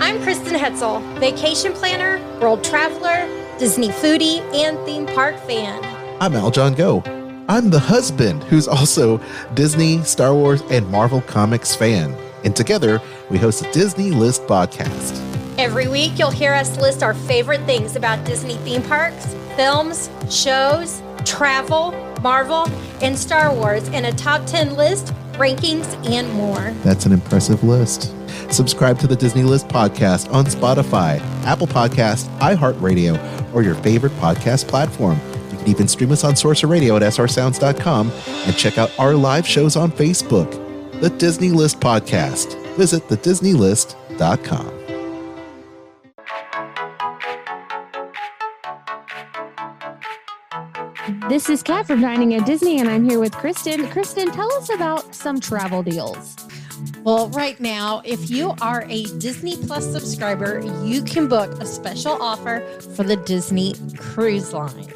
I'm Kristen Hoetzel, vacation planner, world traveler, Disney foodie, and theme park fan. I'm Aljon Go. I'm the husband who's also Disney, Star Wars, and Marvel Comics fan. And together, we host a Disney List podcast. Every week, you'll hear us list our favorite things about Disney theme parks, films, shows, travel, Marvel, and Star Wars in a top 10 list, rankings, and more. That's an impressive list. Subscribe to the Disney List podcast on Spotify, Apple Podcasts, iHeartRadio, or your favorite podcast platform. You can even stream us on Sorcerer Radio at srsounds.com and check out our live shows on Facebook. The Disney List podcast. Visit thedisneylist.com. This is Kat from Dining at Disney, and I'm here with Kristen. Kristen, tell us about some travel deals. Well, right now, if you are a Disney Plus subscriber, you can book a special offer for the Disney Cruise Line.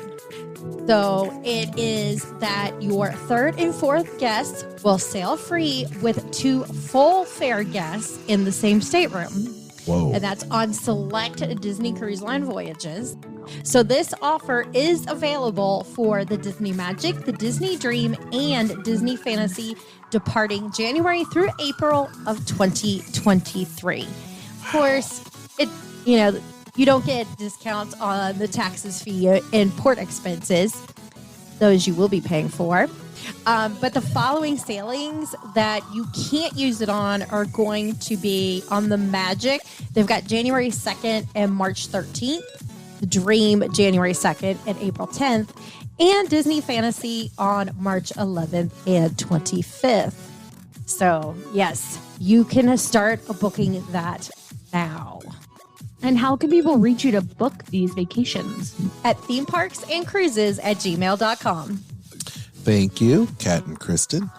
So it is that your third and fourth guests will sail free with 2 full fare guests in the same stateroom. Whoa. And that's on select Disney Cruise Line voyages. So this offer is available for the Disney Magic, the Disney Dream, and Disney Fantasy departing January through April of 2023. Of course, you don't get discounts on the taxes, fee, and port expenses. Those you will be paying for. But the following sailings that you can't use it on are going to be on the Magic. They've got January 2nd and March 13th. The Dream, January 2nd and April 10th. And Disney Fantasy on March 11th and 25th. So, yes, you can start booking that now. And how can people reach you to book these vacations? At themeparksandcruises@gmail.com. Thank you, Kat and Kristen.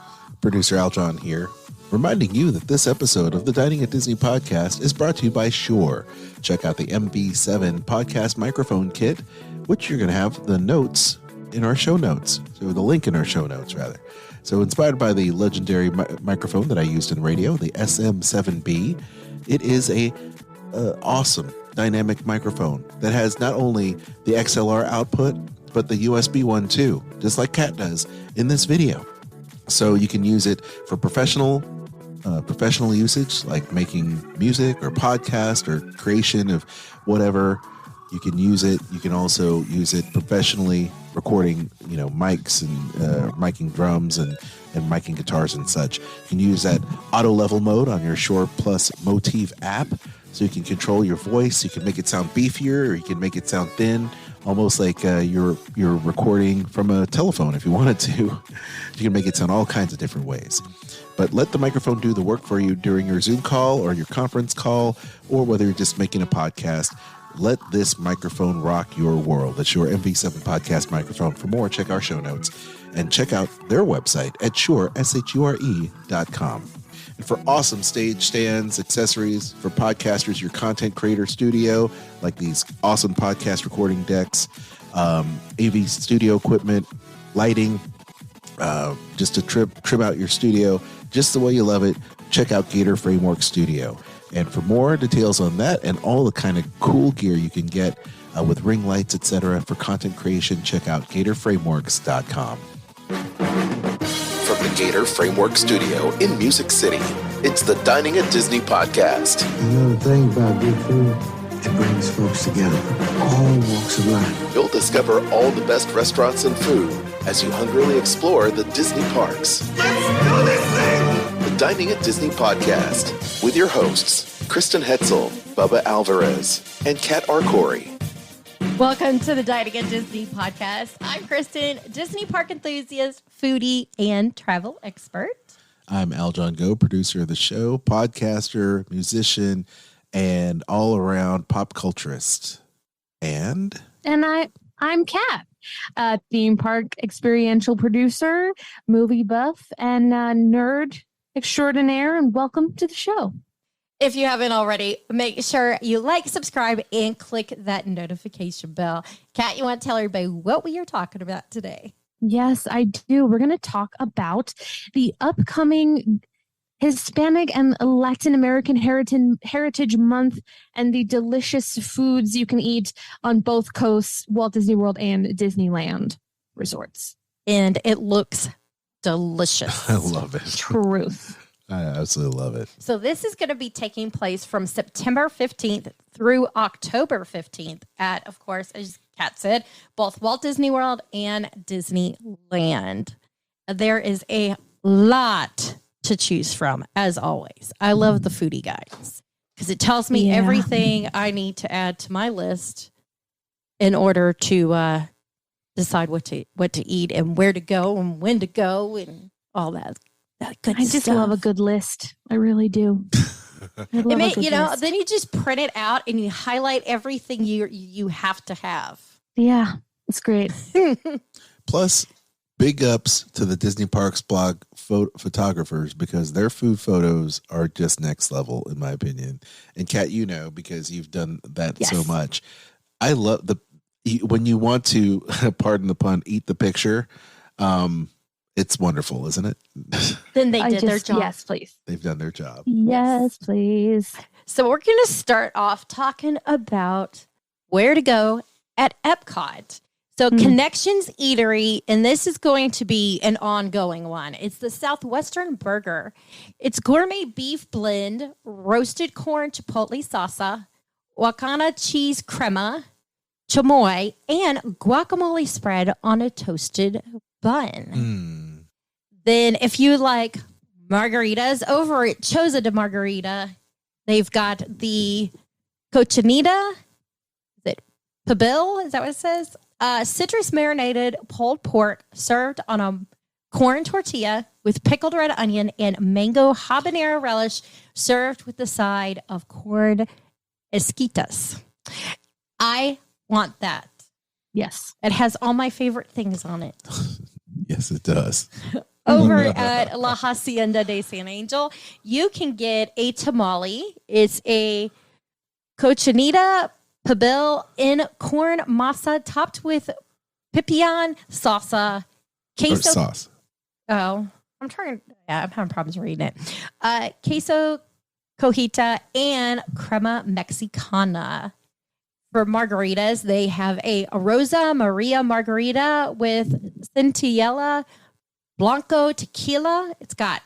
Producer Aljon here, reminding you that this episode of the Dining at Disney podcast is brought to you by Shure. Check out the MV7 podcast microphone kit, which you're going to have the notes in our show notes. So the link in our show notes, rather. So inspired by the legendary microphone that I used in radio, the SM7B, it is a awesome dynamic microphone that has not only the XLR output, but the USB one too, just like Kat does in this video. So you can use it for professional usage, like making music or podcast or creation of whatever. You can use it. You can also use it professionally, recording, mics and miking drums and miking guitars and such. You can use that auto level mode on your Shure Plus Motif app, so you can control your voice. You can make it sound beefier, or you can make it sound thin, almost like you're recording from a telephone if you wanted to. You can make it sound all kinds of different ways. But let the microphone do the work for you during your Zoom call or your conference call, or whether you're just making a podcast. Let this microphone rock your world. That's your MV7 podcast microphone. For more, check our show notes and check out their website at shure.com. And for awesome stage stands, accessories for podcasters, your content creator studio, like these awesome podcast recording decks, AV studio equipment, lighting, just to trim out your studio just the way you love it, check out Gator Framework Studio. And for more details on that and all the kind of cool gear you can get with ring lights, etc. for content creation, check out GatorFrameworks.com. From the Gator Framework Studio in Music City, it's the Dining at Disney podcast. Another thing about good food, it brings folks together, all walks of life. You'll discover all the best restaurants and food as you hungrily explore the Disney parks. Let's do this thing! The Dining at Disney podcast with your hosts, Kristen Hoetzel, Bubba Alvarez, and Kat Arcori. Welcome to the Dining at Disney podcast. I'm Kristen, Disney park enthusiast, foodie, and travel expert. I'm Aljon Go, producer of the show, podcaster, musician, and all-around pop culturist. And I'm Kat, theme park experiential producer, movie buff, and nerd extraordinaire, and welcome to the show. If you haven't already, make sure you like, subscribe, and click that notification bell. Kat, you want to tell everybody what we are talking about today? Yes, I do. We're going to talk about the upcoming Hispanic and Latin American Heritage Month, and the delicious foods you can eat on both coasts, Walt Disney World and Disneyland resorts. And it looks delicious. I love it. Truth. I absolutely love it. So this is going to be taking place from September 15th through October 15th at, of course, as Kat said, both Walt Disney World and Disneyland. There is a lot to choose from, as always. I love the foodie guides because it tells me everything I need to add to my list in order to decide what to eat and where to go and when to go and all that good I just stuff. love a good list. I really do. Then you just print it out and you highlight everything you have to have. Yeah, it's great. Plus, big ups to the Disney Parks blog photographers because their food photos are just next level, in my opinion. And Kat, because you've done that so much. I love when you want to, pardon the pun, eat the picture. It's wonderful, isn't it? Then they did their job. Yes, please. They've done their job. Yes, please. So we're going to start off talking about where to go at Epcot. So Connections Eatery, and this is going to be an ongoing one. It's the Southwestern Burger. It's gourmet beef blend, roasted corn chipotle salsa, Wakana cheese crema, chamoy, and guacamole spread on a toasted bun. Then if you like margaritas, over at Choza de Margarita, they've got the cochinita. Is it Pabil? Is that what it says? Citrus marinated pulled pork served on a corn tortilla with pickled red onion and mango habanero relish served with the side of corn esquitas. I want that. Yes. It has all my favorite things on it. Yes, it does. Over at La Hacienda de San Angel, you can get a tamale. It's a cochinita Pabil in corn masa topped with pipián salsa, queso sauce. Oh, I'm having problems reading it. Queso cojita and crema mexicana. For margaritas, they have a Rosa Maria margarita with centinela blanco tequila. It's got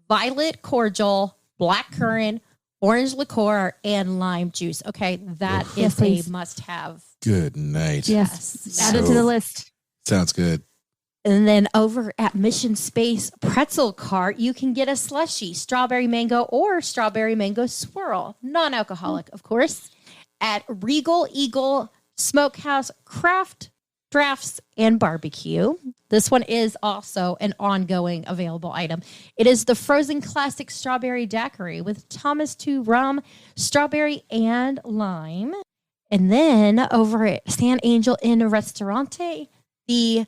violet cordial, black currant, orange liqueur, and lime juice. Okay, that is a must-have. Good night. Yes. Add it to the list. Sounds good. And then over at Mission Space Pretzel Cart, you can get a slushy, strawberry mango or strawberry mango swirl. Non-alcoholic, of course. At Regal Eagle Smokehouse Craft Drafts and Barbecue. This one is also an ongoing available item. It is the frozen classic strawberry daiquiri with Thomas 2 rum, strawberry, and lime. And then over at San Angel Inn Restaurante, the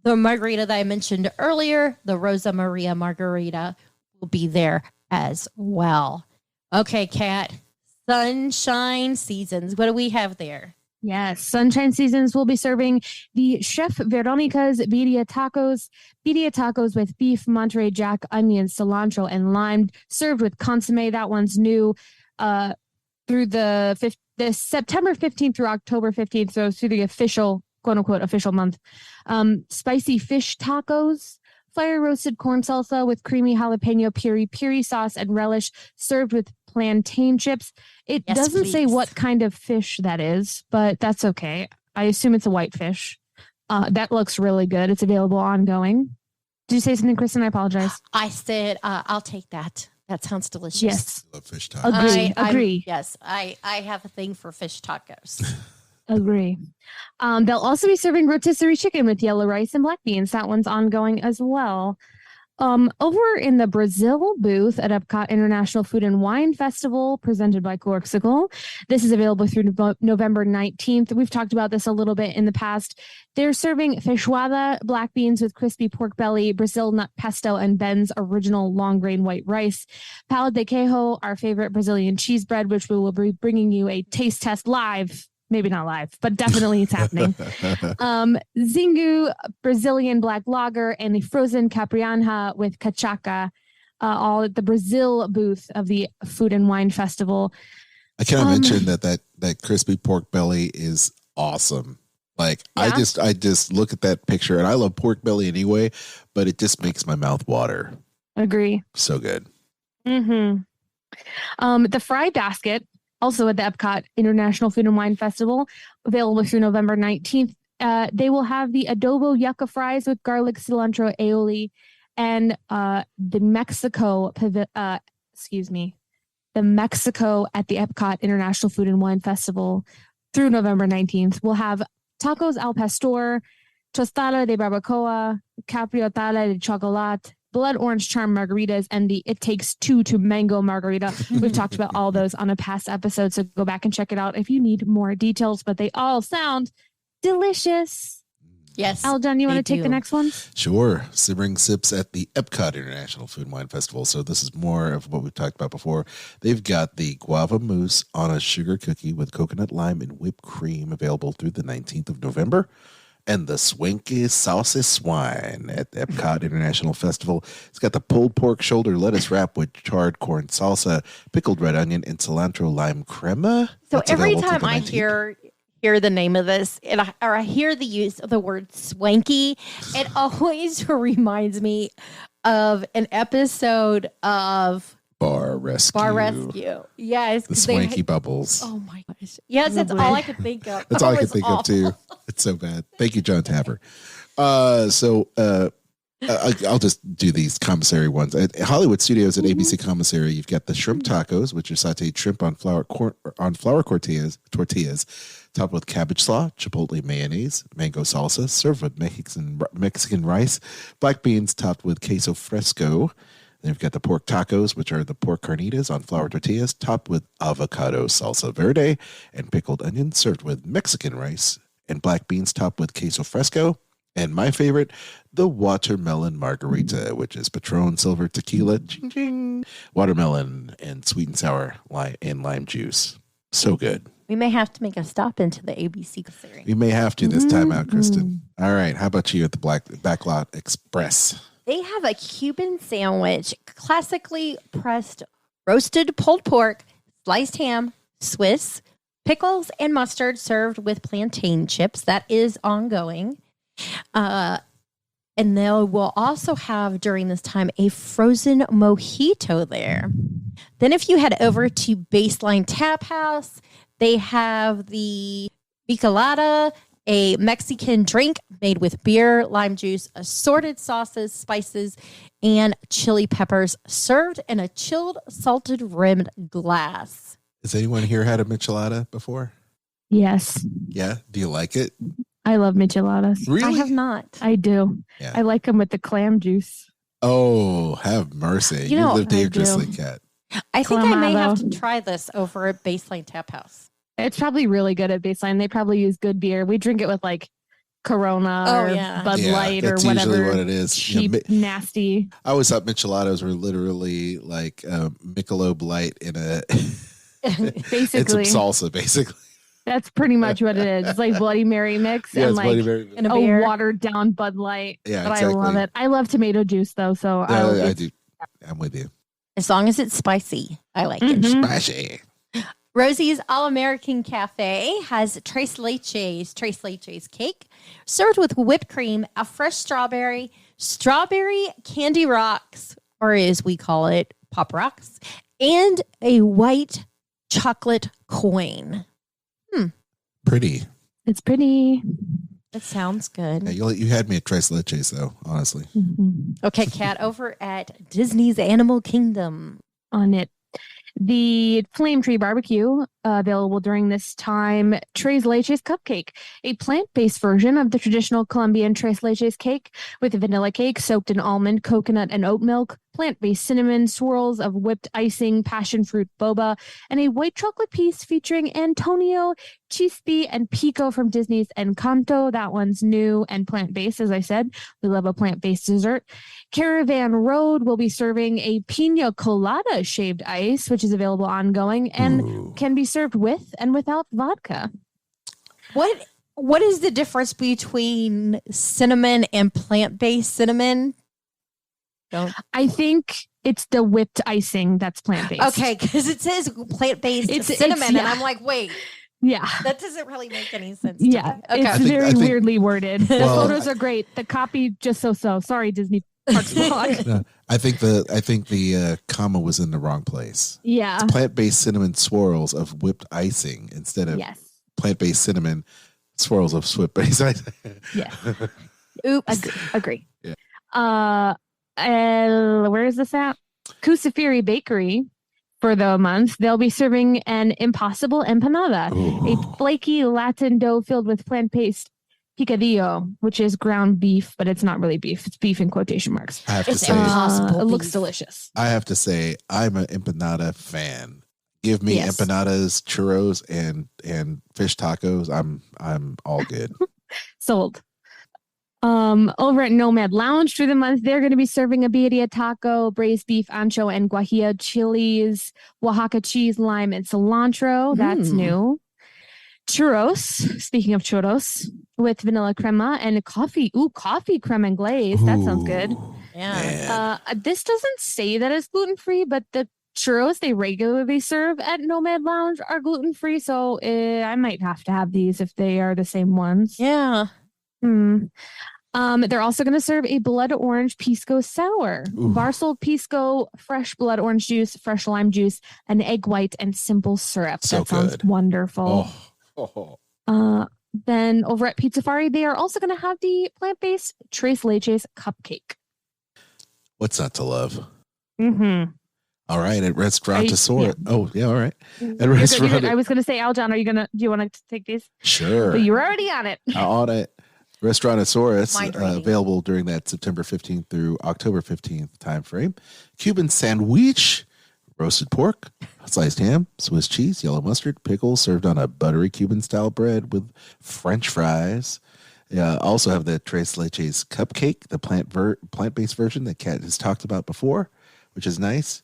margarita that I mentioned earlier, the Rosa Maria margarita, will be there as well. Okay, Kat. Sunshine Seasons. What do we have there? Yes, Sunshine Seasons will be serving the Chef Veronica's birria tacos with beef, Monterey Jack, onion, cilantro, and lime, served with consomme. That one's new through the September 15th through October 15th, so through the official, quote-unquote, official month. Spicy fish tacos, fire roasted corn salsa with creamy jalapeno piri sauce and relish, served with plantain chips. It doesn't say what kind of fish that is, but that's okay. I assume it's a white fish. That looks really good. It's available ongoing. Did you say something, Kristen? I apologize. I said, I'll take that. That sounds delicious. Yes. I love fish tacos. Agree. Yes, I have a thing for fish tacos. Agree. They'll also be serving rotisserie chicken with yellow rice and black beans. That one's ongoing as well. Over in the Brazil booth at Epcot International Food and Wine Festival, presented by Corksicle. This is available through November 19th. We've talked about this a little bit in the past. They're serving feijoada, black beans with crispy pork belly, Brazil nut pesto, and Ben's original long grain white rice. Pão de queijo, our favorite Brazilian cheese bread, which we will be bringing you a taste test live. Maybe not live, but definitely it's happening. Zingu, Brazilian black lager, and the frozen caprianha with cachaca. all at the Brazil booth of the Food and Wine Festival. I kind of mentioned that crispy pork belly is awesome. Like Yeah? I just look at that picture, and I love pork belly anyway, but it just makes my mouth water. Agree. So good. The Fry Basket, also at the Epcot International Food and Wine Festival, available through November 19th. They will have the adobo yucca fries with garlic, cilantro, aioli, and the Mexico at the Epcot International Food and Wine Festival through November 19th. We'll have tacos al pastor, tostada de barbacoa, capriotada de chocolate, blood orange charm margaritas, and the It Takes Two to mango margarita. We've talked about all those on a past episode, so go back and check it out if you need more details, but they all sound delicious. Yes. Aljon, you want to take the next one? Sure. Simmering Sips at the Epcot International Food and Wine Festival. So this is more of what we've talked about before. They've got the guava mousse on a sugar cookie with coconut lime and whipped cream available through the 19th of November. And the Swanky Saucy Swine at the Epcot International Festival. It's got the pulled pork shoulder lettuce wrap with charred corn salsa, pickled red onion, and cilantro lime crema. So That's every available through time the I 19th. hear the name of this, or I hear the use of the word swanky, it always reminds me of an episode of Bar Rescue. Bar Rescue. Yes. The 'cause they Swanky had- Bubbles. Oh my gosh. Yes, that's all I could think of. That's all I It could was think awful. of too. It's so bad. Thank you, John Tapper. I'll just do these commissary ones. At Hollywood Studios at ABC Commissary, you've got the shrimp tacos, which are sautéed shrimp on flour tortillas, topped with cabbage slaw, chipotle mayonnaise, mango salsa, served with Mexican rice, black beans topped with queso fresco. Then you've got the pork tacos, which are the pork carnitas on flour tortillas, topped with avocado salsa verde and pickled onions, served with Mexican rice and black beans topped with queso fresco. And my favorite, the watermelon margarita, which is Patron Silver Tequila, ching, ching, watermelon, and sweet and sour lime juice. So good. We may have to make a stop into the ABC series. We may have to this time out, Kristen. All right. How about you at the Backlot Express? They have a Cuban sandwich, classically pressed roasted pulled pork, sliced ham, Swiss, pickles, and mustard served with plantain chips. That is ongoing. And they will also have during this time a frozen mojito there. Then if you head over to Baseline Tap House, they have the Picalada, a Mexican drink made with beer, lime juice, assorted sauces, spices, and chili peppers served in a chilled, salted rimmed glass. Has anyone here had a michelada before? Yes. Yeah. Do you like it? I love micheladas. Really? I have not. I do. Yeah. I like them with the clam juice. Oh, have mercy. You know, live I dangerously, do. Kat. I think I may have Clamato. to try this over at Baseline Tap House. It's probably really good at Baseline. They probably use good beer. We drink it with like Corona Oh, or yeah. Bud Yeah, Light or that's whatever. usually what it is. Cheap, Yeah, nasty. I always thought micheladas were literally like Michelob Light in a and some Basically, salsa, basically. that's pretty much what it is. It's like Bloody Mary mix Yeah, and it's like Bloody Mary. And a a beer. watered down Bud Light. Yeah, But exactly. I love it. I love tomato juice though, so I do. I'm with you. As long as it's spicy, I like it. Mhm. Spicy. Rosie's All American Cafe has Tres Leches cake served with whipped cream, a fresh strawberry candy rocks, or as we call it, pop rocks, and a white chocolate coin. Pretty. It's pretty. That sounds good. Yeah, you had me at Tres Leches, though, honestly. Mhm. Okay, Kat, over at Disney's Animal Kingdom. On it. The Flame Tree Barbecue, available during this time, Tres Leches Cupcake, a plant-based version of the traditional Colombian Tres Leches cake with vanilla cake soaked in almond, coconut, and oat milk, plant-based cinnamon, swirls of whipped icing, passion fruit boba, and a white chocolate piece featuring Antonio, Chispi, and Pico from Disney's Encanto. That one's new and plant-based, as I said. We love a plant-based dessert. Caravan Road will be serving a pina colada shaved ice, which is available ongoing and Ooh. can be served with and without vodka. What is the difference between cinnamon and plant-based cinnamon? I think It's the whipped icing that's plant-based. Okay, because it says plant-based cinnamon, and I'm like, wait. Yeah. That doesn't really make any sense. Yeah. To me. Okay. It's very weirdly worded. The Well, photos are great. The copy just so. Sorry, Disney Parks blog. No, I think the comma was in the wrong place. Yeah. It's plant-based cinnamon swirls of whipped icing instead of plant-based cinnamon swirls of whipped icing. Yeah. Oops. Agree. Yeah. Where is this at? Kusafiri Bakery. For the month, they'll be serving an impossible empanada, a flaky Latin dough filled with plant-based picadillo, which is ground beef, but it's not really beef. It's beef in quotation marks. I have to say, it looks delicious. I have to say, I'm an empanada fan. Give me empanadas, churros, and fish tacos. I'm all good. Sold. Over at Nomad Lounge through the month, they're going to be serving a birria taco, braised beef, ancho, and guajillo chilies, Oaxaca cheese, lime, and cilantro. That's new. Churros, speaking of churros, with vanilla crema and coffee. Ooh, coffee creme and glaze. That sounds good. Yeah. This doesn't say that it's gluten-free, but the churros they regularly serve at Nomad Lounge are gluten-free, so I might have to have these if they are the same ones. Yeah. They're also going to serve a blood orange pisco sour, Barcel pisco, fresh blood orange juice, fresh lime juice, an egg white, and simple syrup. So that sounds wonderful. Then over at Pizzafari, they are also going to have the plant-based Tres Leches cupcake. What's not to love? Mm-hmm. All right, at Restaurantosaurus. Yeah. Oh, yeah, all right. At You're Restaurant. good. I was going to say, Aljon, do you want to take these? Sure. But you were already on it. On it. Restaurantosaurus, available during that September 15th through October 15th timeframe. Cuban sandwich, roasted pork, sliced ham, Swiss cheese, yellow mustard, pickles, served on a buttery Cuban-style bread with French fries. Also have the Tres Leches cupcake, the plant-based version that Kat has talked about before, which is nice.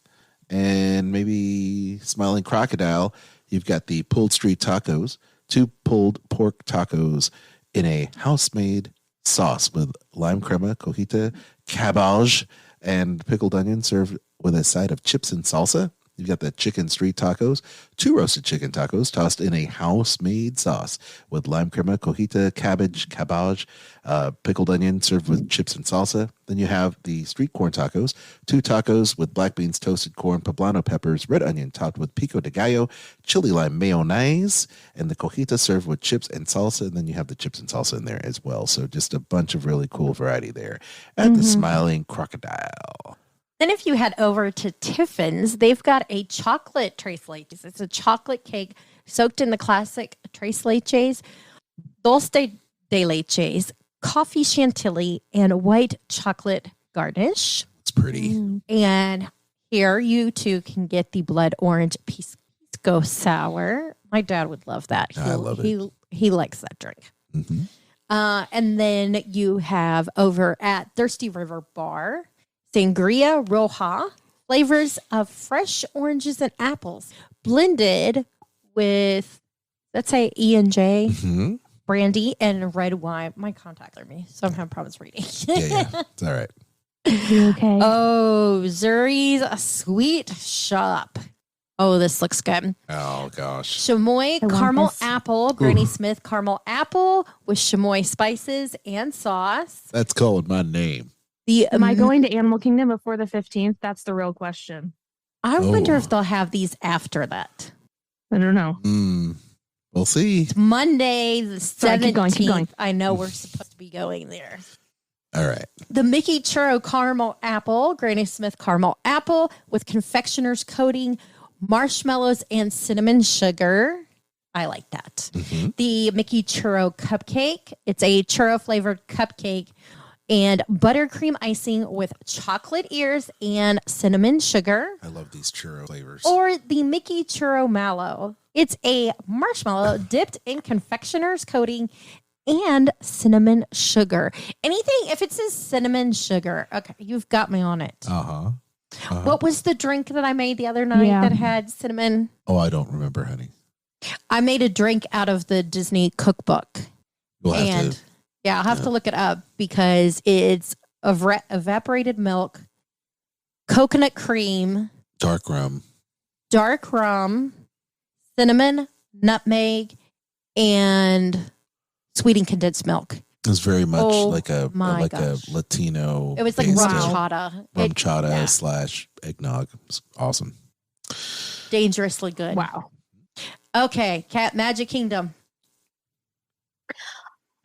And maybe Smiling Crocodile, you've got the pulled street tacos, 2 pulled pork tacos in a house-made sauce with lime crema, cojita, cabbage, and pickled onion served with a side of chips and salsa. You've got the chicken street tacos, 2 roasted chicken tacos tossed in a house-made sauce with lime crema, cojita, cabbage, pickled onion served with chips and salsa. Then you have the street corn tacos, 2 tacos with black beans, toasted corn, poblano peppers, red onion topped with pico de gallo, chili lime mayonnaise, and the cojita served with chips and salsa. And then you have the chips and salsa in there as well. So just a bunch of really cool variety there at the Smiling Crocodile. Then if you head over to Tiffin's, they've got a chocolate Tres Leches. It's a chocolate cake soaked in the classic Tres Leches, dulce de leches, coffee chantilly, and white chocolate garnish. It's pretty. And here you too can get the blood orange pisco sour. My dad would love that. I love it. He likes that drink. Mm-hmm. And then you have over at Thirsty River Bar, Sangria Roja, flavors of fresh oranges and apples, blended with, let's say, E&J, brandy, and red wine. My contacts are me, so I'm having problems reading. Yeah, it's all right. Okay. Oh, Zuri's Sweet Shop. Oh, this looks good. Oh, gosh. Chamoy caramel apple, Granny Smith caramel apple with chamoy spices and sauce. That's calling my name. Am I going to Animal Kingdom before the 15th? That's the real question. I wonder if they'll have these after that. I don't know. We'll see. It's Monday the 17th. Keep going. I know we're supposed to be going there. All right. The Mickey Churro caramel apple, Granny Smith caramel apple with confectioner's coating, marshmallows, and cinnamon sugar. I like that. The Mickey Churro cupcake. It's a churro flavored cupcake and buttercream icing with chocolate ears and cinnamon sugar. I love these churro flavors. Or the Mickey Churro Mallow. It's a marshmallow dipped in confectioner's coating and cinnamon sugar. Anything, if it says cinnamon sugar, okay, you've got me on it. What was the drink that I made the other night that had cinnamon? Oh, I don't remember, honey. I made a drink out of the Disney cookbook. We'll have to. Yeah, I'll have to look it up because it's evaporated milk, coconut cream, Dark rum. cinnamon, nutmeg, and sweetened condensed milk. It was very much Oh, like a my gosh. Latino. It was like based rum of chata. rum chata / eggnog. It's awesome. Dangerously good. Wow. Okay, Cat Magic Kingdom.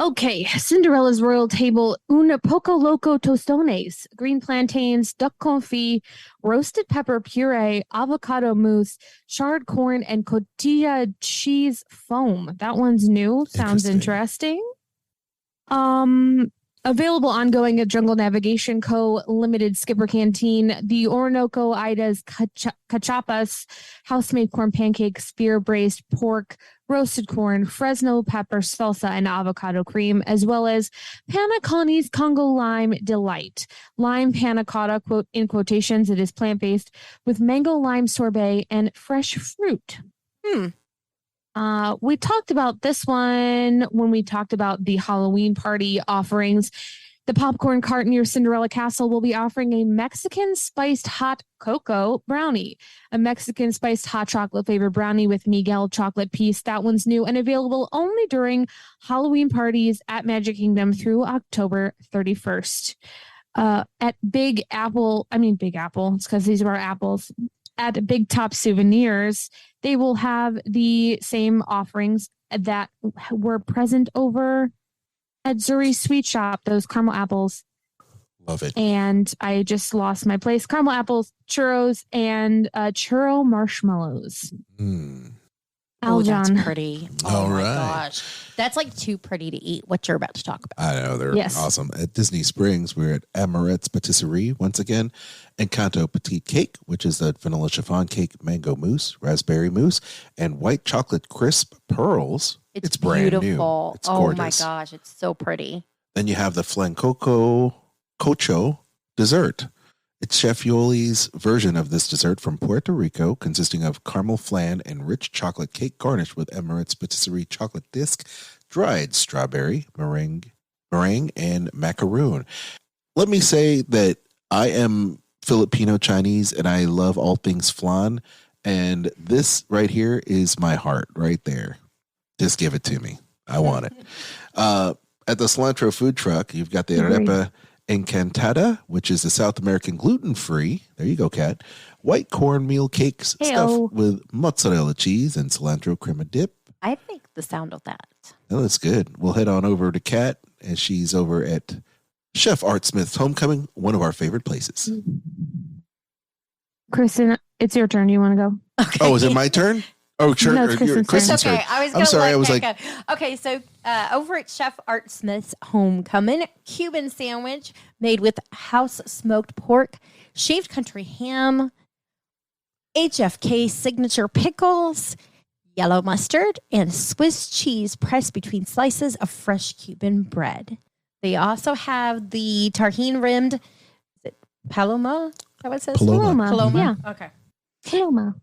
Okay, Cinderella's royal table, un poco loco tostones, green plantains, duck confit, roasted pepper puree, avocado mousse, charred corn, and cotija cheese foam. That one's new. Sounds interesting. Available ongoing at Jungle Navigation Co. Limited Skipper Canteen, the Orinoco Ida's cachapas, house-made corn pancakes, spear braised pork, roasted corn, Fresno pepper salsa, and avocado cream, as well as Panna Connie's Congo Lime Delight. Lime panna cotta, quote in quotations, it is plant-based, with mango lime sorbet and fresh fruit. We talked about this one when we talked about the Halloween party offerings. The popcorn cart near Cinderella Castle will be offering a Mexican spiced hot cocoa brownie, a Mexican spiced hot chocolate flavored brownie with Miguel chocolate piece. That one's new and available only during Halloween parties at Magic Kingdom through October 31st. At Big Apple, it's because these are our apples. At Big Top Souvenirs, they will have the same offerings that were present over at Zuri's Sweet Shop, those caramel apples. Love it. And I just lost my place. Caramel apples, churros, and churro marshmallows. Oh, that's Aljon. pretty. All my right. gosh. That's like too pretty to eat, what you're about to talk about. I know, they're awesome. At Disney Springs, we're at Amorette's Patisserie once again. Encanto Petite Cake, which is a vanilla chiffon cake, mango mousse, raspberry mousse, and white chocolate crisp pearls. It's brand beautiful. New. It's gorgeous. gorgeous. My gosh, it's so pretty. Then you have the Flancoco Cocho dessert. It's Chef Yoli's version of this dessert from Puerto Rico, consisting of caramel flan and rich chocolate cake garnished with Amorette's Patisserie chocolate disc, dried strawberry, meringue, and macaroon. Let me say that I am Filipino Chinese and I love all things flan. And this right here is my heart right there. Just give it to me. I want it. At the Cilantro food truck, you've got the arepa encantada, which is the South American gluten-free, there you go, Kat, white cornmeal cakes stuffed with mozzarella cheese and cilantro crema dip. I think the sound of that. Oh, that's good. We'll head on over to Kat, and she's over at Chef Art Smith's Homecoming, one of our favorite places. Kristen, it's your turn. You want to go? Okay. Oh, is it my turn? Oh, sure. No, it's Kristen's Okay, turn. I'm sorry. I was like, okay, so over at Chef Art Smith's Homecoming, Cuban sandwich made with house smoked pork, shaved country ham, HFK signature pickles, yellow mustard, and Swiss cheese pressed between slices of fresh Cuban bread. They also have the tahini rimmed, is it Paloma? Is that what it says? Paloma. Yeah. Okay. Paloma.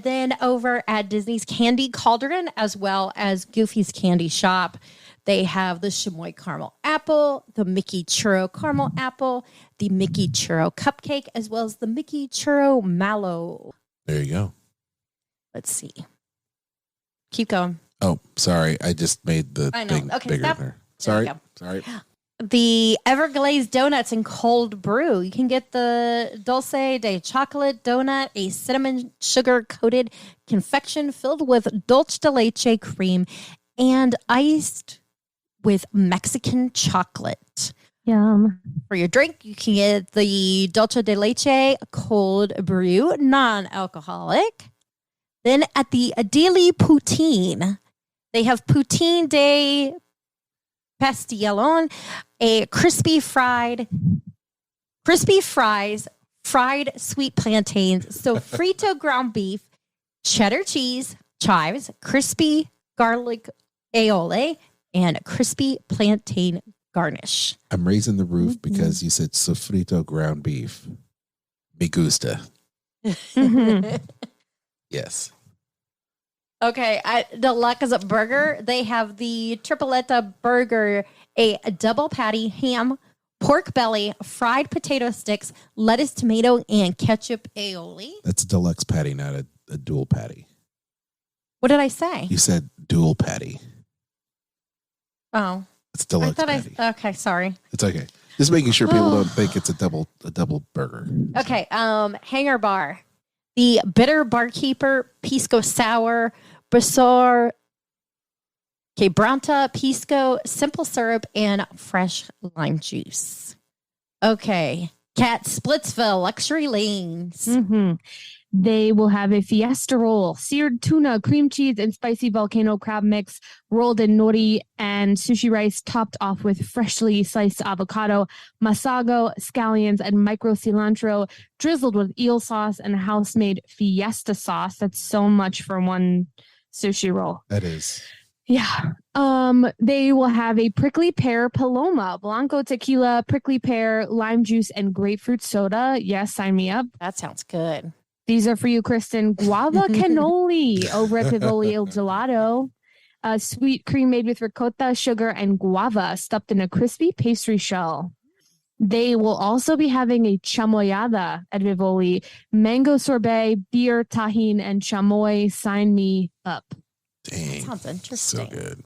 Then over at Disney's Candy Cauldron, as well as Goofy's Candy Shop, they have the Chamoy Caramel Apple, the Mickey Churro Caramel Apple, the Mickey Churro Cupcake, as well as the Mickey Churro Mallow. there you go. Let's see. Keep going. Oh, sorry. I just made the thing bigger stop. there. There you Sorry. The Everglazed Donuts and Cold Brew. You can get the Dulce de Chocolate Donut, a cinnamon sugar-coated confection filled with dulce de leche cream and iced with Mexican chocolate. Yum. For your drink, you can get the Dulce de Leche Cold Brew, non-alcoholic. Then at the Adili Poutine, they have Poutine de Pastillon, a crispy fries, fried sweet plantains, sofrito ground beef, cheddar cheese, chives, crispy garlic aioli, and crispy plantain garnish. I'm raising the roof because you said sofrito ground beef. Me gusta. Yes. Okay, at Deluxe Burger, they have the Tripletta Burger, a double patty ham pork belly, fried potato sticks, lettuce, tomato, and ketchup aioli. That's a deluxe patty, not a dual patty. What did I say? You said dual patty. Oh. It's deluxe patty. Okay, sorry. It's okay. Just making sure people don't think it's a double burger. Okay, hanger bar. The bitter barkeeper, pisco sour, Brasor, Quebranta, pisco, simple syrup, and fresh lime juice. Okay, Cat Splitsville, luxury lanes. Mm-hmm. They will have a fiesta roll, seared tuna, cream cheese, and spicy volcano crab mix, rolled in nori and sushi rice, topped off with freshly sliced avocado, masago, scallions, and micro cilantro, drizzled with eel sauce and house-made fiesta sauce. That's so much for one sushi roll. That is. Yeah. They will have a prickly pear paloma, blanco tequila, prickly pear, lime juice, and grapefruit soda. Yes, sign me up. That sounds good. These are for you, Kristen. Guava cannoli over at Tivoli Il Gelato. Sweet cream made with ricotta, sugar, and guava stuffed in a crispy pastry shell. They will also be having a chamoyada at Vivoli. Mango sorbet, beer, tahine, and chamoy. Sign me up. Dang. That sounds interesting. So good.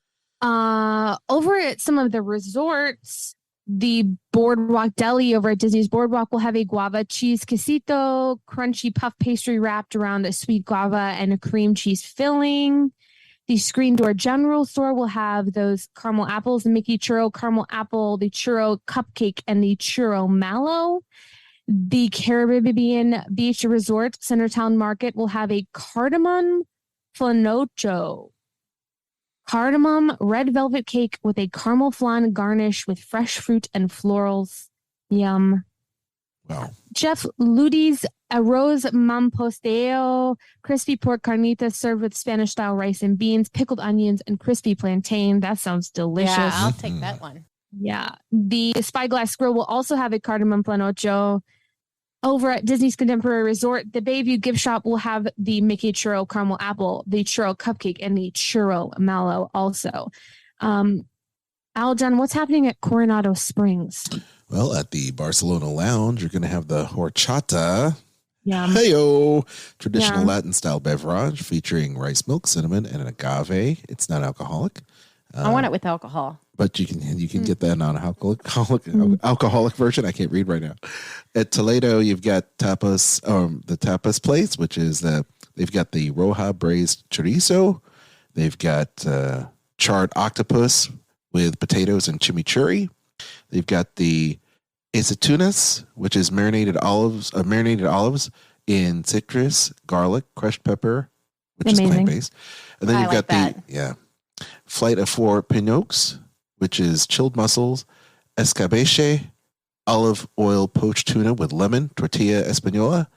Over at some of the resorts, the Boardwalk Deli over at Disney's Boardwalk will have a guava cheese quesito, crunchy puff pastry wrapped around a sweet guava and a cream cheese filling. The Screen Door General Store will have those caramel apples, the Mickey Churro caramel apple, the churro cupcake, and the churro mallow. The Caribbean Beach Resort Centertown Market will have a cardamom flanocho. Cardamom red velvet cake with a caramel flan garnish with fresh fruit and florals. Yum. Wow. Chef Ludi's arroz mamposteo, crispy pork carnitas served with Spanish-style rice and beans, pickled onions, and crispy plantain. That sounds delicious. Yeah, I'll take that one. Yeah. The Spyglass Grill will also have a cardamom flanocho. Over at Disney's Contemporary Resort, the Bayview gift shop will have the Mickey Churro caramel apple, the churro cupcake, and the churro mallow also. Aljon, what's happening at Coronado Springs? Well, at the Barcelona Lounge, you're going to have the horchata. Yeah. Heyo! Traditional Latin-style beverage featuring rice milk, cinnamon, and an agave. It's not alcoholic. I want it with alcohol. But you can get that non-alcoholic version. I can't read right now. At Toledo, you've got tapas, the tapas place, which is they've got the Roja braised chorizo. They've got charred octopus with potatoes and chimichurri. They've got the aceitunas, which is marinated olives in citrus, garlic, crushed pepper, which is plant-based. And then you've got the flight of four pinocs, which is chilled mussels, escabeche, olive oil poached tuna with lemon, tortilla española,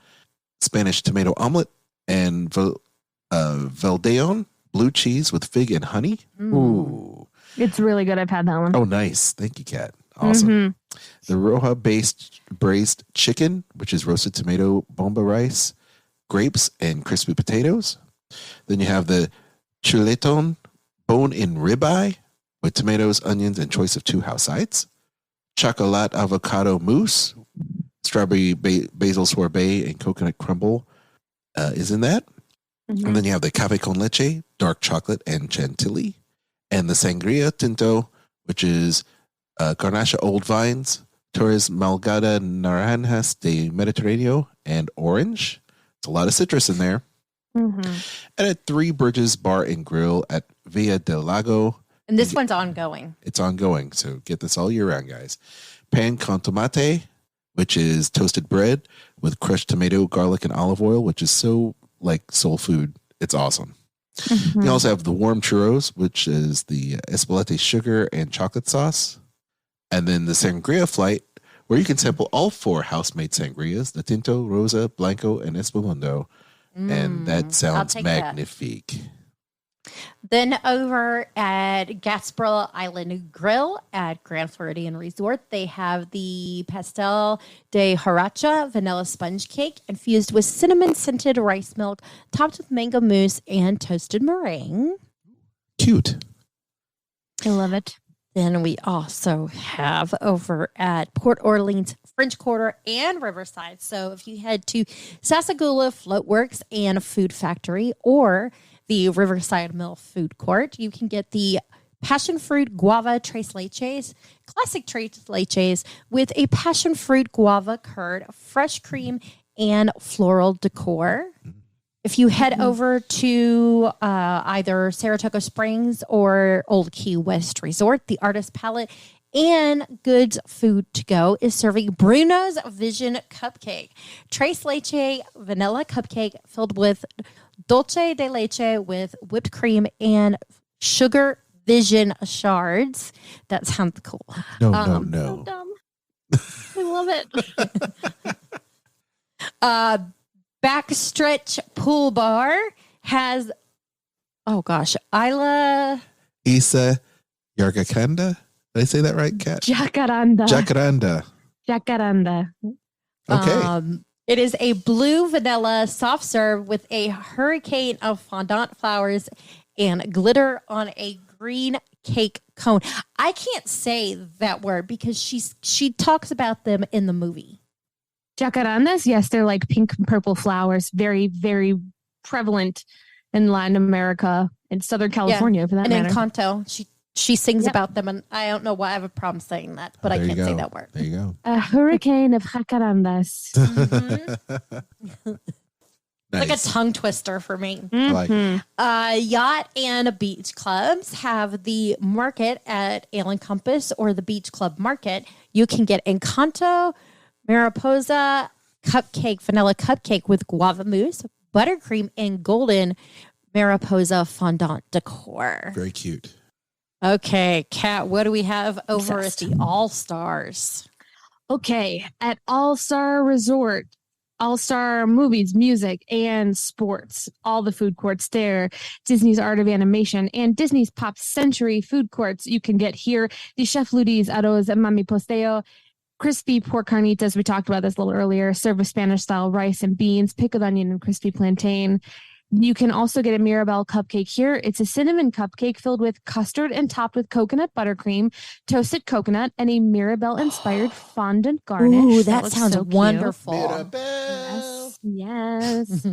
Spanish tomato omelet, and Valdeon, blue cheese with fig and honey. Ooh. It's really good. I've had that one. Oh, nice. Thank you, Kat. Awesome. Mm-hmm. The Roja-based braised chicken, which is roasted tomato bomba rice, grapes, and crispy potatoes. Then you have the chuletón, bone-in ribeye with tomatoes, onions, and choice of 2 house sides. Chocolate avocado mousse, strawberry basil sorbet, and coconut crumble is in that. Mm-hmm. And then you have the café con leche, dark chocolate, and chantilly. And the sangria tinto, which is Garnacha Old Vines, Torres Malgada Naranjas de Mediterráneo, and orange. It's a lot of citrus in there. Mm-hmm. And at Three Bridges Bar and Grill at Villa del Lago. And this one's ongoing. It's ongoing, so get this all year round, guys. Pan con tomate, which is toasted bread with crushed tomato, garlic, and olive oil, which is so like soul food. It's awesome. Mm-hmm. You also have the warm churros, which is the espelette sugar and chocolate sauce. And then the sangria flight, where you can sample all 4 house-made sangrias, the Tinto, Rosa, Blanco, and Espumondo. And that sounds magnifique. Then over at Gasparilla Island Grill at Grand Floridian Resort, they have the Pastel de Jarracha vanilla sponge cake infused with cinnamon-scented rice milk, topped with mango mousse and toasted meringue. Cute. I love it. Then we also have over at Port Orleans, French Quarter, and Riverside. So if you head to Sassagoula Floatworks and Food Factory or the Riverside Mill Food Court, you can get the passion fruit guava tres leches, classic tres leches with a passion fruit guava curd, fresh cream, and floral decor. If you head over to either Saratoga Springs or Old Key West Resort, the Artist Palette and Goods Food to Go is serving Bruno's Vision Cupcake. Tres leche vanilla cupcake filled with dulce de leche with whipped cream and sugar Vision shards. That sounds cool. No. So dumb. I love it. Backstretch Pool Bar has, Isla. Isa Yargakanda. Did I say that right, Kat? Jacaranda. Okay. It is a blue vanilla soft serve with a hurricane of fondant flowers and glitter on a green cake cone. I can't say that word because she talks about them in the movie. Jacarandas, yes, they're like pink and purple flowers, very, very prevalent in Latin America and Southern California, for that matter. And Encanto, she sings about them, and I don't know why I have a problem saying that, but I can't say that word. There you go. A hurricane of jacarandas. Mm-hmm. Nice. Like a tongue twister for me. I like it. Yacht and beach clubs have the market at Ale and Compass or the Beach Club Market. You can get Encanto, Mariposa cupcake, vanilla cupcake with guava mousse, buttercream, and golden Mariposa fondant decor. Very cute. Okay, Kat, what do we have over Obsessed. at the All Stars? Okay, at All Star Resort, All Star Movies, Music, and Sports, all the food courts there, Disney's Art of Animation, and Disney's Pop Century food courts. You can get here the Chef Ludi's Arroz Mami Posteo, crispy pork carnitas. We talked about this a little earlier. Serve with Spanish-style rice and beans, pickled onion, and crispy plantain. You can also get a Mirabelle cupcake here. It's a cinnamon cupcake filled with custard and topped with coconut buttercream, toasted coconut, and a Mirabelle-inspired fondant garnish. Ooh, that looks sounds so cute. wonderful. Mirabelle. Yes.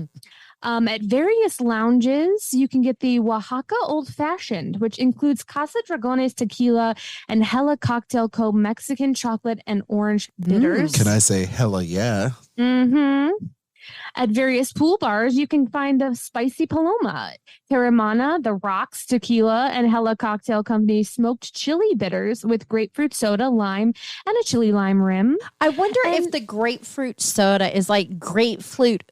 At various lounges, you can get the Oaxaca Old Fashioned, which includes Casa Dragones tequila and Hella Cocktail Co. Mexican chocolate and orange bitters. Can I say hella yeah? Mm-hmm. At various pool bars, you can find the Spicy Paloma, Terramana, The Rocks Tequila, and Hella Cocktail Company smoked chili bitters with grapefruit soda, lime, and a chili lime rim. I wonder if the grapefruit soda is like grapefruit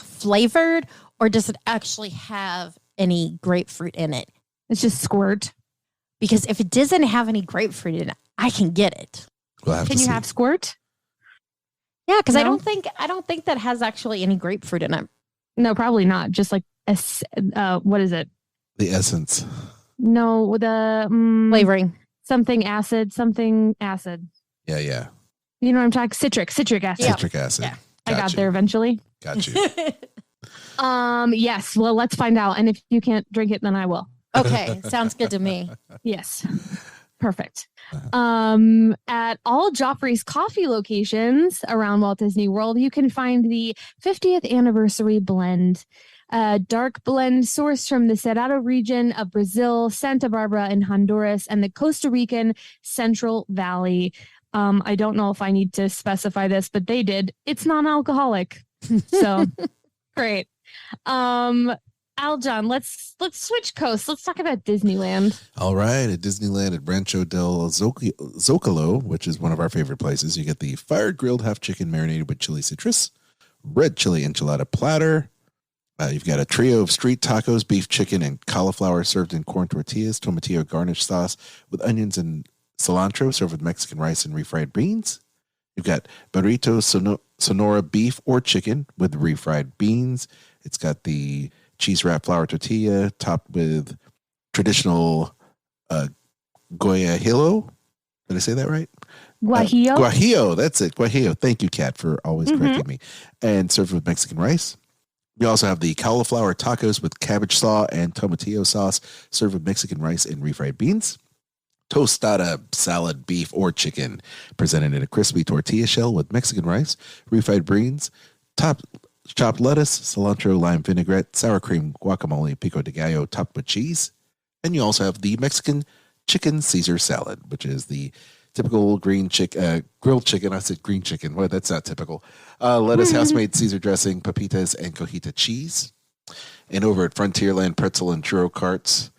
flavored, or does it actually have any grapefruit in it? It's just squirt. Because if it doesn't have any grapefruit in it, I can get it. We'll have Can to you see. have squirt? Yeah, because No? I don't think that has actually any grapefruit in it. No, probably not. Just like what is it? The essence. No, the Flavoring. something acid. Yeah. You know what I'm talking? Citric acid. Yeah. Citric acid. Yeah. I got there eventually. Got you. Yes. Well, let's find out. And if you can't drink it, then I will. Okay, sounds good to me. Yes. Perfect. At all Joffrey's coffee locations around Walt Disney World, you can find the 50th anniversary blend. Dark blend sourced from the Cerrado region of Brazil, Santa Barbara in Honduras, and the Costa Rican Central Valley. I don't know if I need to specify this, but they did. It's non-alcoholic. So great. Aljon, let's switch coasts. Let's talk about Disneyland. All right. At Disneyland at Rancho del Zocalo, which is one of our favorite places, you get the fire grilled half chicken marinated with chili citrus, red chili enchilada platter. You've got a trio of street tacos, beef, chicken, and cauliflower served in corn tortillas, tomatillo garnish sauce with onions and cilantro served with Mexican rice and refried beans. You've got burrito Sonora beef or chicken with refried beans. It's got the cheese wrap flour tortilla topped with traditional guajillo. Did I say that right? Guajillo. Guajillo. That's it. Guajillo. Thank you, Kat, for always correcting me. And served with Mexican rice. We also have the cauliflower tacos with cabbage slaw and tomatillo sauce served with Mexican rice and refried beans. tostada salad, beef or chicken, presented in a crispy tortilla shell with Mexican rice, refried beans, chopped lettuce, cilantro, lime vinaigrette, sour cream, guacamole, pico de gallo, topped with cheese. And you also have the Mexican chicken Caesar salad, which is the typical grilled chicken. I said green chicken. Well, that's not typical. Lettuce, house-made Caesar dressing, pepitas, and cojita cheese. And over at Frontierland Pretzel and Churro Carts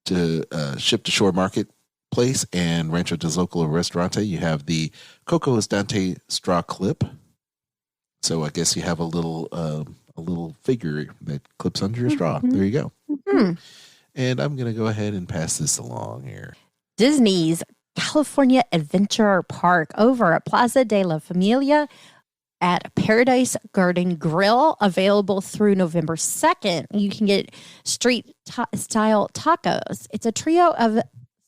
to Ship to Shore Marketplace and Rancho del Zocalo Restaurante, you have the Coco's Dante straw clip. So I guess you have a little figure that clips under your straw. There you go. Mm-hmm. And I'm going to go ahead and pass this along here. Disney's California Adventure Park over at Plaza de la Familia at Paradise Garden Grill, available through November 2nd. You can get street-style tacos. It's a trio of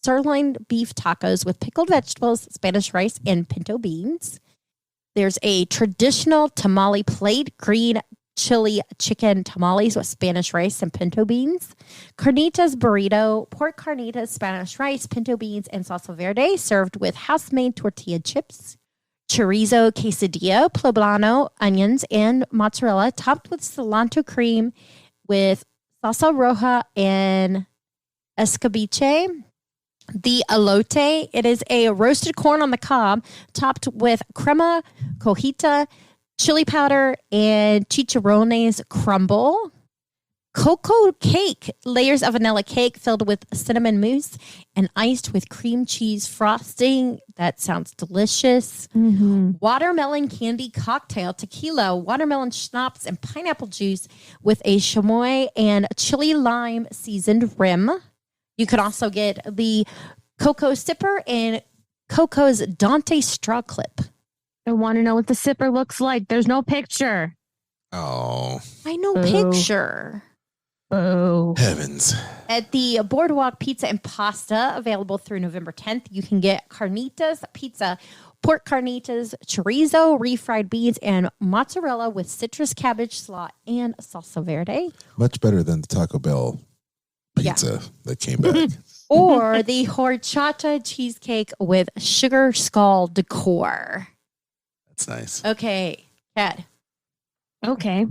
sirloin beef tacos with pickled vegetables, Spanish rice, and pinto beans. There's a traditional tamale plate, green chili chicken tamales with Spanish rice and pinto beans. Carnitas burrito, pork carnitas, Spanish rice, pinto beans, and salsa verde, served with house-made tortilla chips. Chorizo quesadilla, poblano, onions, and mozzarella, topped with cilantro cream with salsa roja and escabeche. The elote, it is a roasted corn on the cob, topped with crema, cojita, chili powder, and chicharrones crumble. Cocoa cake, layers of vanilla cake filled with cinnamon mousse and iced with cream cheese frosting. That sounds delicious. Mm-hmm. Watermelon candy cocktail, tequila, watermelon schnapps, and pineapple juice with a chamoy and chili lime seasoned rim. You can also get the Cocoa Sipper and Coco's Dante straw clip. I want to know what the sipper looks like. There's no picture. Oh. I know picture. Oh. Heavens. At the Boardwalk Pizza and Pasta, available through November 10th, you can get carnitas pizza, pork carnitas, chorizo, refried beans, and mozzarella with citrus cabbage slaw and salsa verde. Much better than the Taco Bell pizza that came back. Or the horchata cheesecake with sugar skull decor. That's nice. Okay, Kat. Okay.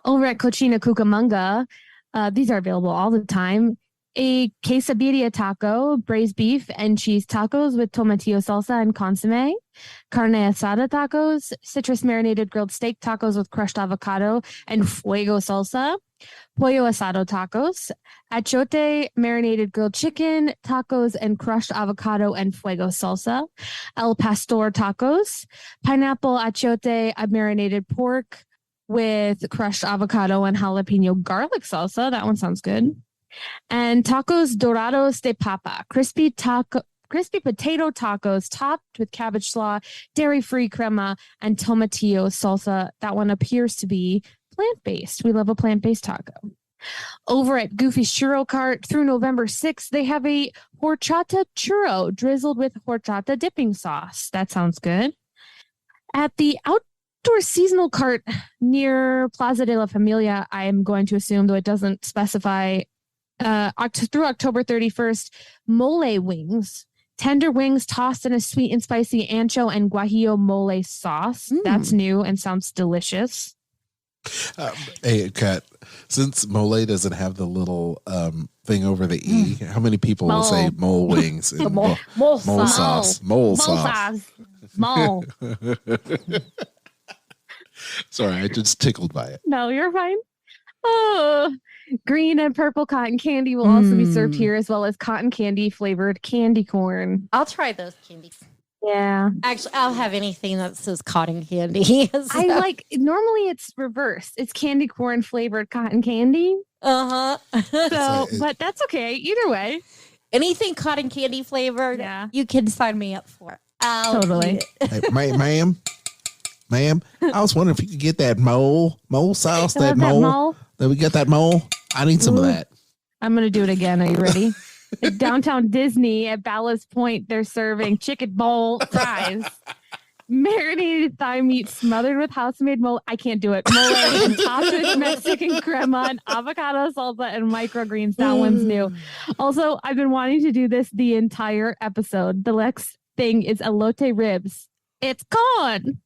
Over at Cochina Cucamonga, these are available all the time. A quesadilla taco, braised beef and cheese tacos with tomatillo salsa and consomme. Carne asada tacos, citrus marinated grilled steak tacos with crushed avocado and fuego salsa. Pollo asado tacos, achote marinated grilled chicken tacos and crushed avocado and fuego salsa. El pastor tacos, pineapple achote marinated pork with crushed avocado and jalapeno garlic salsa. That one sounds good. And tacos dorados de papa, crispy potato tacos topped with cabbage slaw, dairy-free crema, and tomatillo salsa. That one appears to be plant-based. We love a plant-based taco. Over at Goofy's Churro Cart through November 6th, they have a horchata churro drizzled with horchata dipping sauce. That sounds good. At the Outdoor Seasonal Cart near Plaza de la Familia, I am going to assume, though it doesn't specify, through October 31st, mole wings. Tender wings tossed in a sweet and spicy ancho and guajillo mole sauce. That's new and sounds delicious. Hey, Kat, since mole doesn't have the little thing over the E, how many people will say mole wings? And Mole sauce. Mole sauce. Mole. Sorry, I just tickled by it. No, you're fine. Oh, green and purple cotton candy will also be served here, as well as cotton candy flavored candy corn. I'll try those candies. Yeah. Actually, I'll have anything that says cotton candy. So. Normally it's reversed. It's candy corn flavored cotton candy. So, but that's okay. Either way. Anything cotton candy flavored, you can sign me up for. Totally. Hey, ma'am, I was wondering if you could get that mole sauce, that mole. That we got that mole. I need some of that. I'm going to do it again. Are you ready? At Downtown Disney at Ballast Point, they're serving chicken bowl fries. marinated thigh meat smothered with house-made mole. I can't do it. Mole and topped with Mexican crema and avocado salsa and microgreens. That one's new. Also, I've been wanting to do this the entire episode. The next thing is elote ribs. It's corn.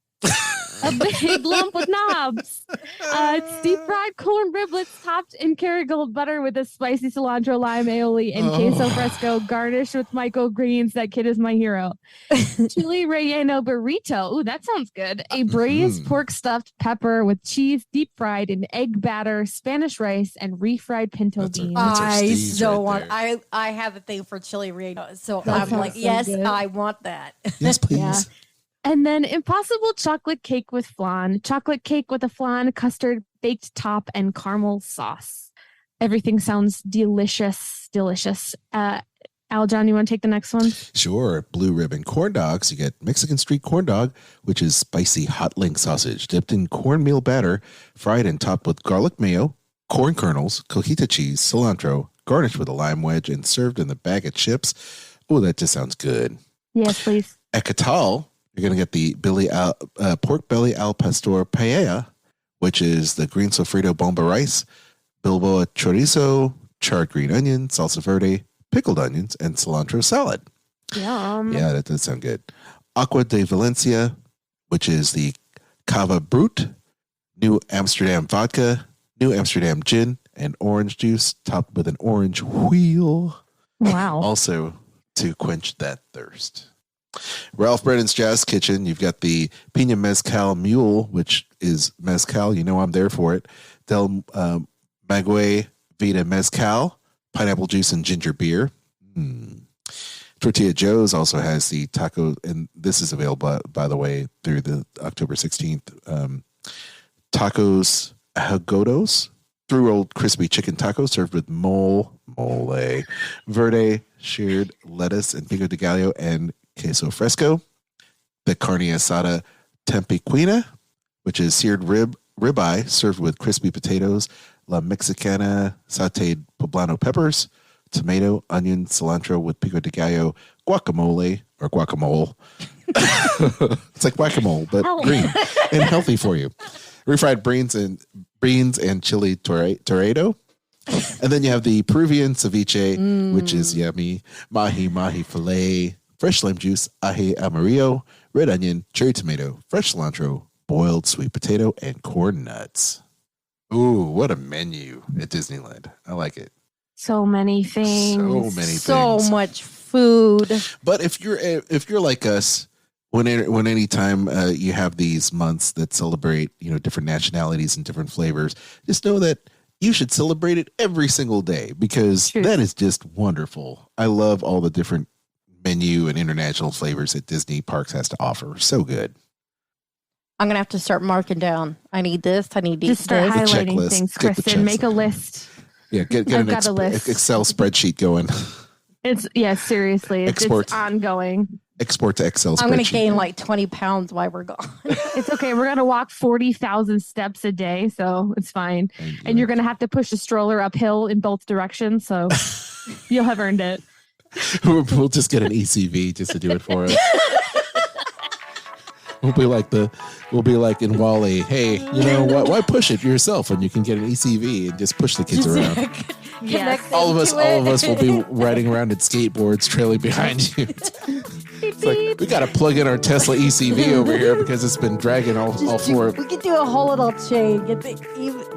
A big lump with knobs. It's deep fried corn riblets topped in Kerrygold butter with a spicy cilantro, lime aioli, and queso fresco, garnished with microgreens. That kid is my hero. Chili relleno burrito. Ooh, that sounds good. A braised pork stuffed pepper with cheese, deep fried in egg batter, Spanish rice, and refried pinto beans. I so want. I have a thing for chili relleno, so I'm like, yes, good. I want that. Yes, please. Yeah. And then impossible chocolate cake with flan, chocolate cake with a flan, custard, baked top, and caramel sauce. Everything sounds delicious, delicious. Aljon, you want to take the next one? Sure. Blue ribbon corn dogs. You get Mexican street corn dog, which is spicy hot link sausage dipped in cornmeal batter, fried and topped with garlic mayo, corn kernels, cojita cheese, cilantro, garnished with a lime wedge, and served in the bag of chips. Oh, that just sounds good. Yes, please. At Catal, you're going to get the pork belly al pastor paella, which is the green sofrito bomba rice, Bilboa chorizo, charred green onion, salsa verde, pickled onions, and cilantro salad. Yum. Yeah, that does sound good. Agua de Valencia, which is the Cava Brut, New Amsterdam vodka, New Amsterdam gin, and orange juice topped with an orange wheel. Wow. Also to quench that thirst. Ralph Brennan's Jazz Kitchen, you've got the Pina Mezcal Mule, which is mezcal. You know I'm there for it. Del Maguey Vida Mezcal, pineapple juice and ginger beer. Tortilla Joe's also has the taco, and this is available, by the way, through the October 16th. Tacos Hagodos, through-rolled crispy chicken tacos served with mole verde, sheared lettuce, and pico de gallo, and queso fresco. The carne asada tempiquina, which is seared ribeye served with crispy potatoes, la mexicana sauteed poblano peppers, tomato, onion, cilantro with pico de gallo, guacamole. It's like guacamole, but green and healthy for you. Refried beans and chili torado. And then you have the Peruvian ceviche, which is yummy, mahi filet, fresh lime juice, ají amarillo, red onion, cherry tomato, fresh cilantro, boiled sweet potato, and corn nuts. Ooh, what a menu at Disneyland. I like it. So many things. So much food. But if you're like us, when any time you have these months that celebrate, different nationalities and different flavors, just know that you should celebrate it every single day, because that is just wonderful. I love all the different menu and international flavors that Disney Parks has to offer. So good. I'm going to have to start marking down. I need this. I need Just start this. highlighting things, Kristen. Make a list. Yeah, get an Excel spreadsheet going. Seriously. It's ongoing. Export to Excel spreadsheet. I'm going to gain like 20 pounds while we're gone. It's okay. We're going to walk 40,000 steps a day, so it's fine. And you're going to have to push a stroller uphill in both directions, so you'll have earned it. We'll just get an ECV just to do it for us. We'll be like in Wall-E. Hey, why push it yourself when you can get an ECV and just push the kids around? Yes. All of us will be riding around in skateboards trailing behind you. It's like, we got to plug in our Tesla ECV over here because it's been dragging all four. We could do a whole little chain. Get the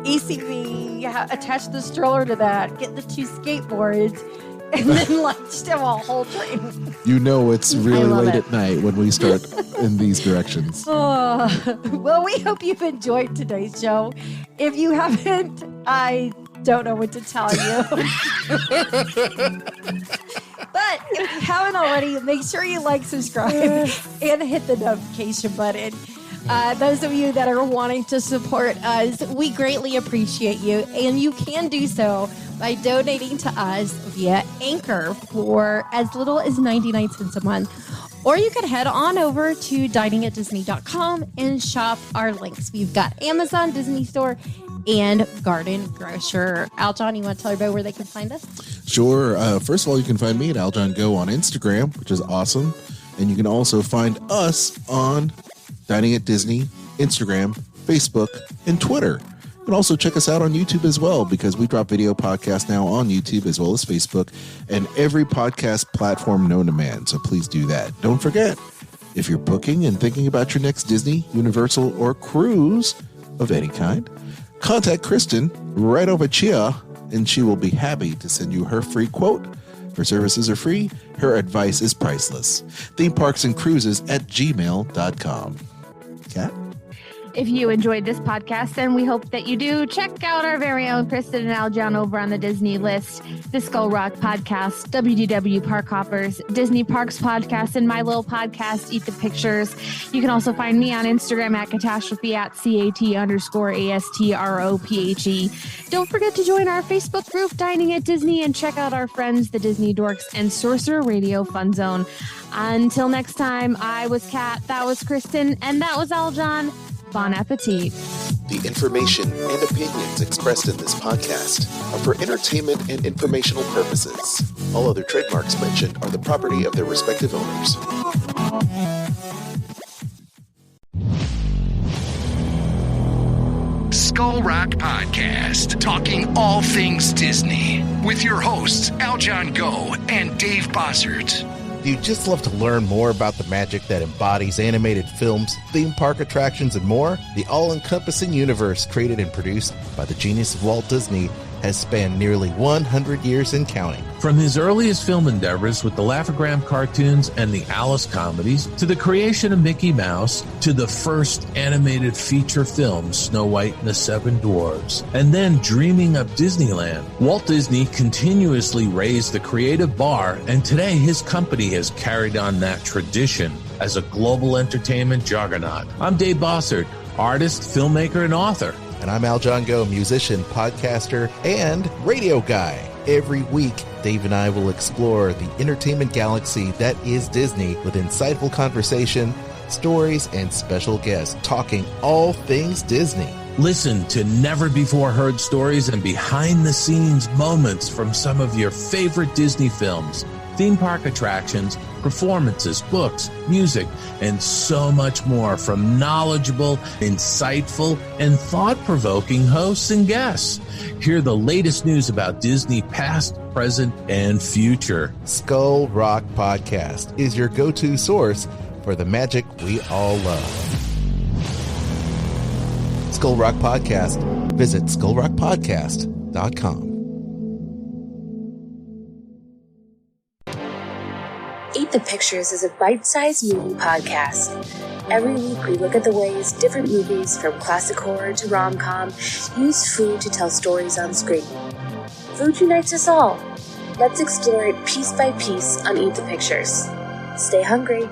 ECV, attach the stroller to that, get the two skateboards, and then just have a whole train. It's really late at night when we start in these directions. Well, we hope you've enjoyed today's show. If you haven't, I don't know what to tell you. But if you haven't already, make sure you subscribe, and hit the notification button. Those of you that are wanting to support us, we greatly appreciate you. And you can do so by donating to us via Anchor for as little as 99 cents a month. Or you could head on over to diningatdisney.com and shop our links. We've got Amazon, Disney Store, and Garden Grocer. Aljon, you want to tell everybody where they can find us? Sure. First of all, you can find me at Aljon Go on Instagram, which is awesome. And you can also find us on Dining at Disney, Instagram, Facebook, and Twitter. You can also check us out on YouTube as well, because we drop video podcasts now on YouTube as well as Facebook and every podcast platform known to man. So please do that. Don't forget, if you're booking and thinking about your next Disney, Universal, or cruise of any kind, contact Kristen right over here, and she will be happy to send you her free quote. Her services are free. Her advice is priceless. themeparksandcruises@gmail.com. Kat? If you enjoyed this podcast, and we hope that you do, check out our very own Kristen and Aljon over on the Disney List, the Skull Rock Podcast, WDW Park Hoppers, Disney Parks Podcast, and my little podcast, Eat the Pictures. You can also find me on Instagram at Catastrophe at CAT_ASTROPHE. Don't forget to join our Facebook group, Dining at Disney, and check out our friends, the Disney Dorks and Sorcerer Radio Fun Zone. Until next time, I was Kat, that was Kristen, and that was Aljon. Bon appetit. The information and opinions expressed in this podcast are for entertainment and informational purposes. All other trademarks mentioned are the property of their respective owners. Skull Rock Podcast, talking all things Disney, with your hosts Aljon Go and Dave Bossert. Do you just love to learn more about the magic that embodies animated films, theme park attractions, and more? The all-encompassing universe created and produced by the genius of Walt Disney has spanned nearly 100 years and counting. From his earliest film endeavors with the Laugh-O-Gram cartoons and the Alice comedies, to the creation of Mickey Mouse, to the first animated feature film, Snow White and the Seven Dwarfs, and then dreaming up Disneyland, Walt Disney continuously raised the creative bar, and today his company has carried on that tradition as a global entertainment juggernaut. I'm Dave Bossert, artist, filmmaker, and author. And I'm Aljon Go, musician, podcaster, and radio guy. Every week, Dave and I will explore the entertainment galaxy that is Disney with insightful conversation, stories, and special guests talking all things Disney. Listen to never-before-heard stories and behind-the-scenes moments from some of your favorite Disney films, theme park attractions, performances, books, music, and so much more from knowledgeable, insightful, and thought-provoking hosts and guests. Hear the latest news about Disney past, present, and future. Skull Rock Podcast is your go-to source for the magic we all love. Skull Rock Podcast. Visit skullrockpodcast.com. Eat the Pictures is a bite-sized movie podcast. Every week we look at the ways different movies, from classic horror to rom-com, use food to tell stories on screen. Food unites us all. Let's explore it piece by piece on Eat the Pictures. Stay hungry.